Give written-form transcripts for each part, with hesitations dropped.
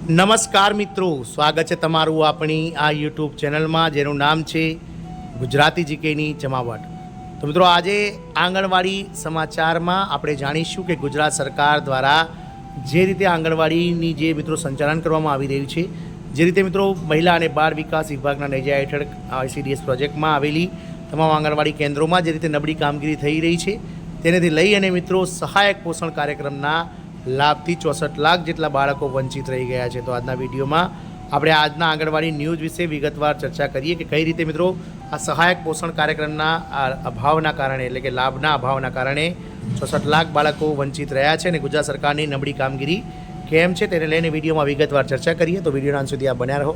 નમસ્કાર મિત્રો, સ્વાગત છે તમારું આપણી આ યુટ્યુબ ચેનલમાં જેનું નામ છે ગુજરાતી જીકેની જમાવટ। તો મિત્રો આજે આંગણવાડી સમાચારમાં આપણે જાણીશું કે ગુજરાત સરકાર દ્વારા જે રીતે આંગણવાડીની જે મિત્રો સંચાલન કરવામાં આવી રહ્યું છે, જે રીતે મિત્રો મહિલા અને બાળ વિકાસ વિભાગના નેજા હેઠળ ICDS પ્રોજેક્ટમાં આવેલી તમામ આંગણવાડી કેન્દ્રોમાં જે રીતે નબળી કામગીરી થઈ રહી છે તેનેથી લઈ અને મિત્રો સહાયક પોષણ કાર્યક્રમના લાભથી 64 લાખ જેટલા બાળકો વંચિત રહી ગયા છે। તો આજના વિડીયોમાં આપણે આજના આંગણવાડી ન્યૂઝ વિશે વિગતવાર ચર્ચા કરીએ કે કઈ રીતે મિત્રો આ સહાયક પોષણ કાર્યક્રમના અભાવના કારણે એટલે કે લાભના અભાવના કારણે 64 લાખ બાળકો વંચિત રહ્યા છે અને ગુજરાત સરકારની નબળી કામગીરી કેમ છે તેને લઈને વિડીયોમાં વિગતવાર ચર્ચા કરીએ। તો વિડીયોના અંત સુધી આપ બન્યા રહો।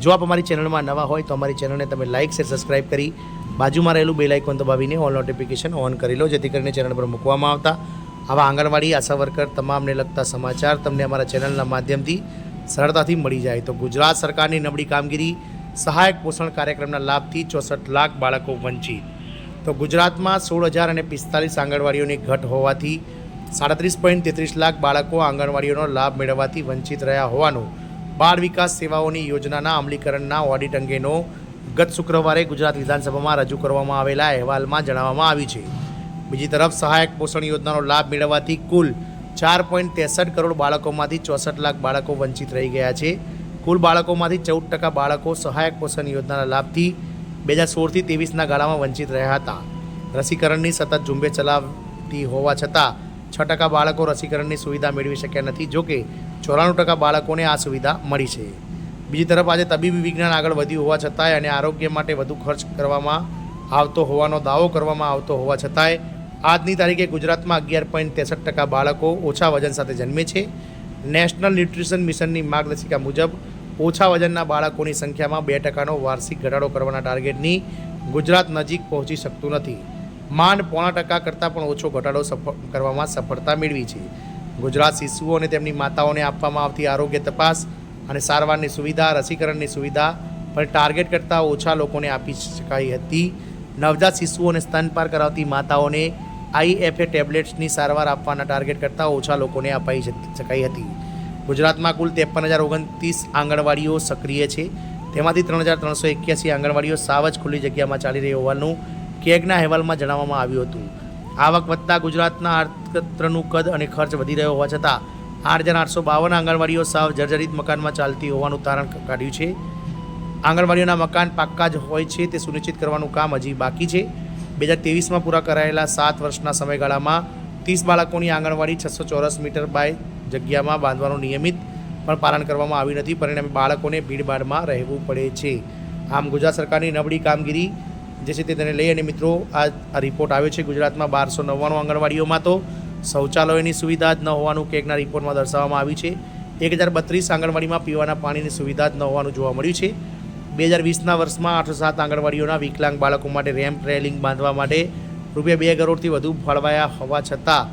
જો આપ અમારી ચેનલમાં નવા હોય તો અમારી ચેનલને તમે લાઇક શેર સબસ્ક્રાઇબ કરી બાજુમાં રહેલું બેલ આઇકોન દબાવીને ઓલ નોટિફિકેશન ઓન કરી લો, જેથી કરીને ચેનલ પર મૂકવામાં આવતા આવા આંગણવાડી આશા વર્કર તમામને લગતા સમાચાર તમને અમારા ચેનલના માધ્યમથી સરળતાથી મળી જાય। તો ગુજરાત સરકારની નબળી કામગીરી, સહાયક પોષણ કાર્યક્રમના લાભથી 64 લાખ બાળકો વંચિત। તો ગુજરાતમાં 16,045 આંગણવાડીઓની ઘટ હોવાથી 37.33 લાખ બાળકો આંગણવાડીઓનો લાભ મેળવવાથી વંચિત રહ્યા હોવાનું બાળ વિકાસ સેવાઓની યોજનાના અમલીકરણના ઓડિટ અંગેનો ગત શુક્રવારે ગુજરાત વિધાનસભામાં રજૂ કરવામાં આવેલા અહેવાલમાં જણાવવામાં આવ્યું છે। બીજી તરફ સહાયક પોષણ યોજનાનો લાભ મેળવવાથી કુલ 4.63 કરોડ બાળકોમાંથી 64 લાખ બાળકો વંચિત રહી ગયા છે। કુલ બાળકોમાંથી 14% બાળકો સહાયક પોષણ યોજનાના લાભથી 2016થી 23ના ગાળામાં વંચિત રહ્યા હતા। રસીકરણની સતત ઝુંબેશ ચલાવતી હોવા છતાં 6% બાળકો રસીકરણની સુવિધા મેળવી શક્યા નથી, જોકે 94% બાળકોને આ સુવિધા મળી છે। બીજી તરફ આજે તબીબી વિજ્ઞાન આગળ વધ્યું હોવા છતાંય અને આરોગ્ય માટે વધુ ખર્ચ કરવામાં આવતો હોવાનો દાવો કરવામાં આવતો હોવા છતાંય આજની તારીખે ગુજરાતમાં 11.63% બાળકો ઓછા વજન સાથે જન્મે છે। નેશનલ ન્યુટ્રિશન મિશનની માર્ગદર્શિકા મુજબ ઓછા વજનના બાળકોની સંખ્યામાં 2%નો વાર્ષિક ઘટાડો કરવાના ટાર્ગેટની ગુજરાત નજીક પહોંચી શકતું નથી। માંડ 0.5% કરતાં પણ ઓછો ઘટાડો કરવામાં સફળતા મેળવી છે। ગુજરાત શિશુઓ અને તેમની માતાઓને આપવામાં આવતી આરોગ્ય તપાસ અને સારવારની સુવિધા, રસીકરણની સુવિધા પણ ટાર્ગેટ કરતાં ઓછા લોકોને આપી શકાઈ હતી। નવજાત શિશુઓ અને સ્તનપાન કરાવતી માતાઓને IFA ટેબ્લેટ્સની સારવાર આપવાના ટાર્ગેટ કરતાં ઓછા લોકોને અપાઈ શકાઈ હતી। ગુજરાતમાં કુલ 53,029 આંગણવાડીઓ સક્રિય છે, તેમાંથી 3,381 આંગણવાડીઓ સાવ જ ખુલ્લી જગ્યામાં ચાલી રહી હોવાનું કેગના અહેવાલમાં જણાવવામાં આવ્યું હતું। આવક વધતા ગુજરાતના અર્થતંત્રનું કદ અને ખર્ચ વધી રહ્યો હોવા છતાં 8,852 આંગણવાડીઓ સાવ જર્જરિત મકાનમાં ચાલતી હોવાનું તારણ કાઢ્યું છે। આંગણવાડીઓના મકાન પાક્કા જ હોય છે તે સુનિશ્ચિત કરવાનું કામ હજી બાકી છે। 2023માં પૂરા કરાયેલા 7 વર્ષના સમયગાળામાં 30 બાળકોની આંગણવાડી 600 ચોરસ મીટર બાય જગ્યામાં બાંધવાનું નિયમિત પણ પાલન કરવામાં આવ્યું નથી, પરિણામે બાળકોને ભીડભાડમાં રહેવું પડે છે। આમ ગુજરાત સરકારની નબળી કામગીરી જે છે તેને લઈ અને મિત્રો આ રિપોર્ટ આવ્યો છે। ગુજરાતમાં 1299 આંગણવાડીઓમાં તો શૌચાલયોની સુવિધા જ ન હોવાનું કેગના રિપોર્ટમાં દર્શાવવામાં આવ્યું છે। 1032 આંગણવાડીમાં પીવાના પાણીની સુવિધા જ ન હોવાનું જોવા મળ્યું છે। 2020ના વર્ષમાં 807 આંગણવાડીઓના વિકલાંગ બાળકો માટે રેમ્પ રેલિંગ બાંધવા માટે ₹2 કરોડથી વધુ ફાળવાયા હોવા છતાં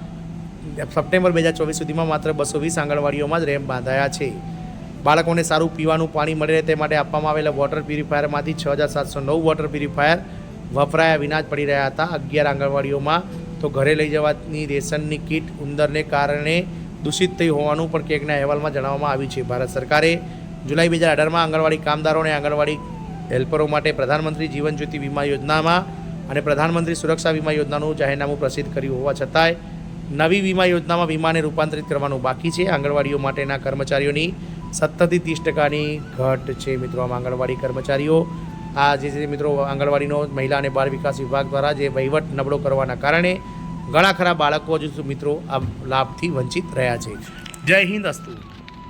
સપ્ટેમ્બર 2024 સુધીમાં માત્ર 220 આંગણવાડીઓમાં જ રેમ્પ બાંધાયા છે। બાળકોને સારું પીવાનું પાણી મળી રહે તે માટે આપવામાં આવેલા વોટર પ્યુરિફાયરમાંથી 6,709 વોટર પ્યુરિફાયર વપરાયા વિના જ પડી રહ્યા હતા। 11 આંગણવાડીઓમાં તો ઘરે લઈ જવાની રેશનની કીટ ઉંદરને કારણે દૂષિત થઈ હોવાનું પણ કેગના અહેવાલમાં જણાવવામાં આવ્યું છે। ભારત સરકારે જુલાઈ 2018માં આંગણવાડી કામદારો અને આંગણવાડી હેલ્પરો માટે પ્રધાનમંત્રી જીવન જ્યોતિ વીમા યોજનામાં અને પ્રધાનમંત્રી સુરક્ષા વીમા યોજનાનું જાહેરનામું પ્રસિદ્ધ કર્યું હોવા છતાંય નવી વીમા યોજનામાં વીમાને રૂપાંતરિત કરવાનું બાકી છે। આંગણવાડીઓ માટેના કર્મચારીઓની 17થી 30%ની ઘટ છે। મિત્રો આમ આંગણવાડી કર્મચારીઓ આ જે છે મિત્રો આંગણવાડીનો મહિલા અને બાળ વિકાસ વિભાગ દ્વારા જે વહીવટ નબળો કરવાના કારણે ઘણા ખરા બાળકો હજુ મિત્રો આ લાભથી વંચિત રહ્યા છે। જય હિન્દ અસ્તુ।